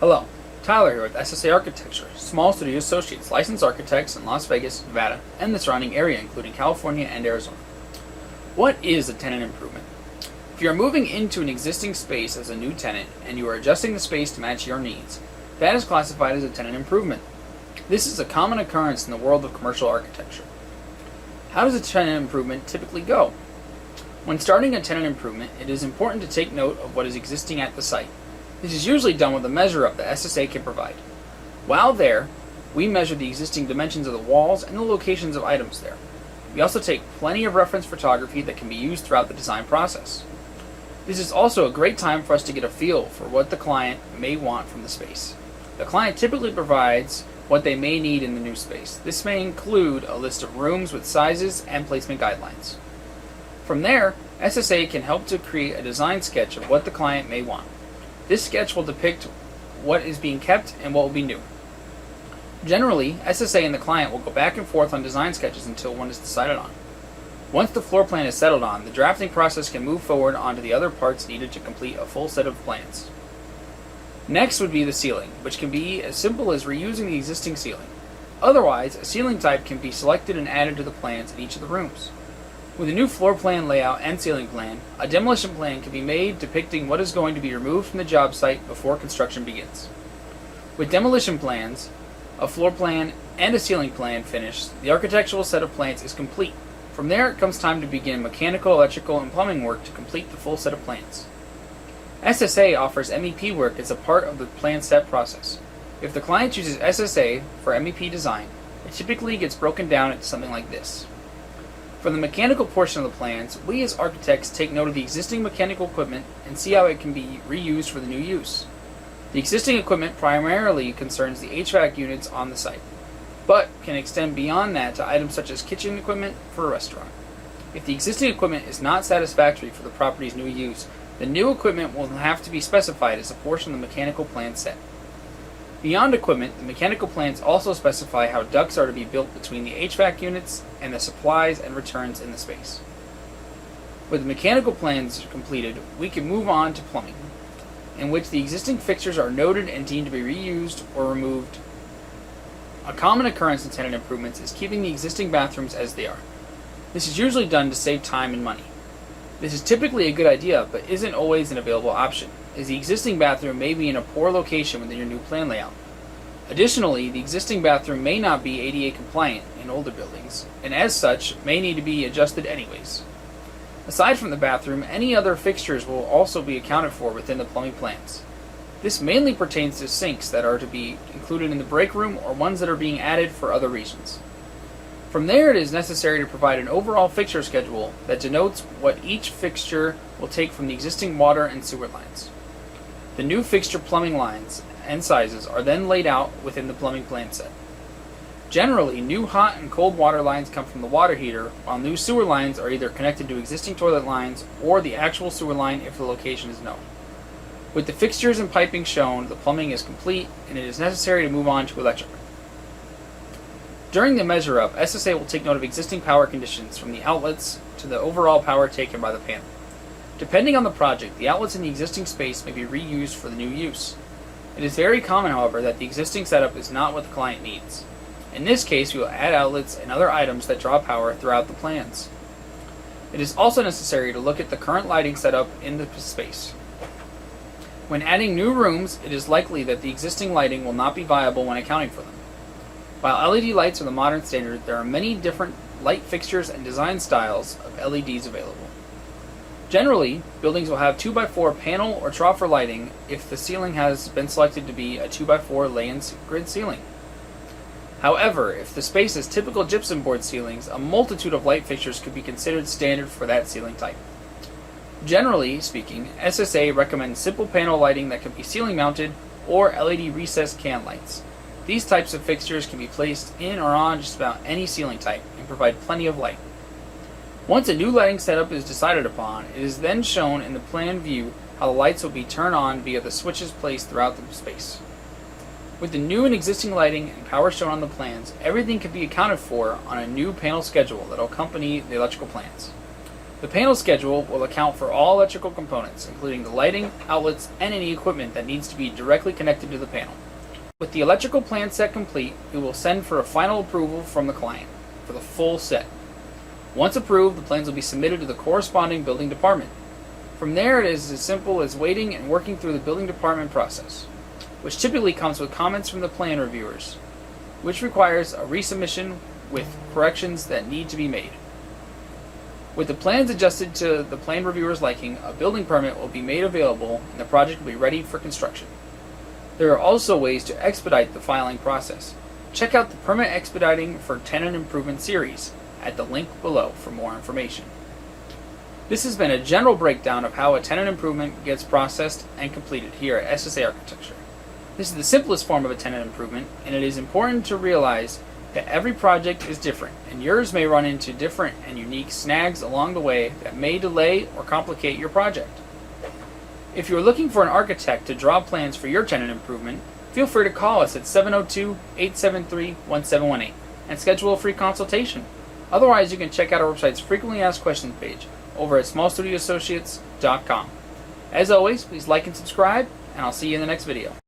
Hello, Tyler here with SSA Architecture, small studio associates, licensed architects in Las Vegas, Nevada, and the surrounding area, including California and Arizona. What is a tenant improvement? If you are moving into an existing space as a new tenant and you are adjusting the space to match your needs, that is classified as a tenant improvement. This is a common occurrence in the world of commercial architecture. How does a tenant improvement typically go? When starting a tenant improvement, it is important to take note of what is existing at the site. This is usually done with a measure-up that SSA can provide. While there, we measure the existing dimensions of the walls and the locations of items there. We also take plenty of reference photography that can be used throughout the design process. This is also a great time for us to get a feel for what the client may want from the space. The client typically provides what they may need in the new space. This may include a list of rooms with sizes and placement guidelines. From there, SSA can help to create a design sketch of what the client may want. This sketch will depict what is being kept and what will be new. Generally, SSA and the client will go back and forth on design sketches until one is decided on. Once the floor plan is settled on, the drafting process can move forward onto the other parts needed to complete a full set of plans. Next would be the ceiling, which can be as simple as reusing the existing ceiling. Otherwise, a ceiling type can be selected and added to the plans in each of the rooms. With a new floor plan layout and ceiling plan, a demolition plan can be made depicting what is going to be removed from the job site before construction begins. With demolition plans, a floor plan, and a ceiling plan finished, the architectural set of plans is complete. From there, it comes time to begin mechanical, electrical, and plumbing work to complete the full set of plans. SSA offers MEP work as a part of the plan set process. If the client chooses SSA for MEP design, it typically gets broken down into something like this. For the mechanical portion of the plans, we as architects take note of the existing mechanical equipment and see how it can be reused for the new use. The existing equipment primarily concerns the HVAC units on the site, but can extend beyond that to items such as kitchen equipment for a restaurant. If the existing equipment is not satisfactory for the property's new use, the new equipment will have to be specified as a portion of the mechanical plan set. Beyond equipment, the mechanical plans also specify how ducts are to be built between the HVAC units and the supplies and returns in the space. With the mechanical plans completed, we can move on to plumbing, in which the existing fixtures are noted and deemed to be reused or removed. A common occurrence in tenant improvements is keeping the existing bathrooms as they are. This is usually done to save time and money. This is typically a good idea, but isn't always an available option, as the existing bathroom may be in a poor location within your new plan layout. Additionally, the existing bathroom may not be ADA compliant in older buildings, and as such, may need to be adjusted anyways. Aside from the bathroom, any other fixtures will also be accounted for within the plumbing plans. This mainly pertains to sinks that are to be included in the break room or ones that are being added for other reasons. From there, it is necessary to provide an overall fixture schedule that denotes what each fixture will take from the existing water and sewer lines. The new fixture plumbing lines and sizes are then laid out within the plumbing plan set. Generally, new hot and cold water lines come from the water heater, while new sewer lines are either connected to existing toilet lines or the actual sewer line if the location is known. With the fixtures and piping shown, the plumbing is complete and it is necessary to move on to electric. During the measure-up, SSA will take note of existing power conditions from the outlets to the overall power taken by the panel. Depending on the project, the outlets in the existing space may be reused for the new use. It is very common, however, that the existing setup is not what the client needs. In this case, we will add outlets and other items that draw power throughout the plans. It is also necessary to look at the current lighting setup in the space. When adding new rooms, it is likely that the existing lighting will not be viable when accounting for them. While LED lights are the modern standard, there are many different light fixtures and design styles of LEDs available. Generally, buildings will have 2x4 panel or troffer lighting if the ceiling has been selected to be a 2x4 lay-in grid ceiling. However, if the space is typical gypsum board ceilings, a multitude of light fixtures could be considered standard for that ceiling type. Generally speaking, SSA recommends simple panel lighting that can be ceiling mounted or LED recessed can lights. These types of fixtures can be placed in or on just about any ceiling type and provide plenty of light. Once a new lighting setup is decided upon, it is then shown in the plan view how the lights will be turned on via the switches placed throughout the space. With the new and existing lighting and power shown on the plans, everything can be accounted for on a new panel schedule that will accompany the electrical plans. The panel schedule will account for all electrical components, including the lighting, outlets, and any equipment that needs to be directly connected to the panel. With the electrical plan set complete, it will send for a final approval from the client for the full set. Once approved, the plans will be submitted to the corresponding building department. From there, it is as simple as waiting and working through the building department process, which typically comes with comments from the plan reviewers, which requires a resubmission with corrections that need to be made. With the plans adjusted to the plan reviewer's liking, a building permit will be made available and the project will be ready for construction. There are also ways to expedite the filing process. Check out the Permit Expediting for Tenant Improvement series at the link below for more information. This has been a general breakdown of how a tenant improvement gets processed and completed here at SSA Architecture. This is the simplest form of a tenant improvement, and it is important to realize that every project is different, and yours may run into different and unique snags along the way that may delay or complicate your project. If you are looking for an architect to draw plans for your tenant improvement, feel free to call us at 702-873-1718 and schedule a free consultation. Otherwise, you can check out our website's frequently asked questions page over at smallstudioassociates.com. As always, please like and subscribe, and I'll see you in the next video.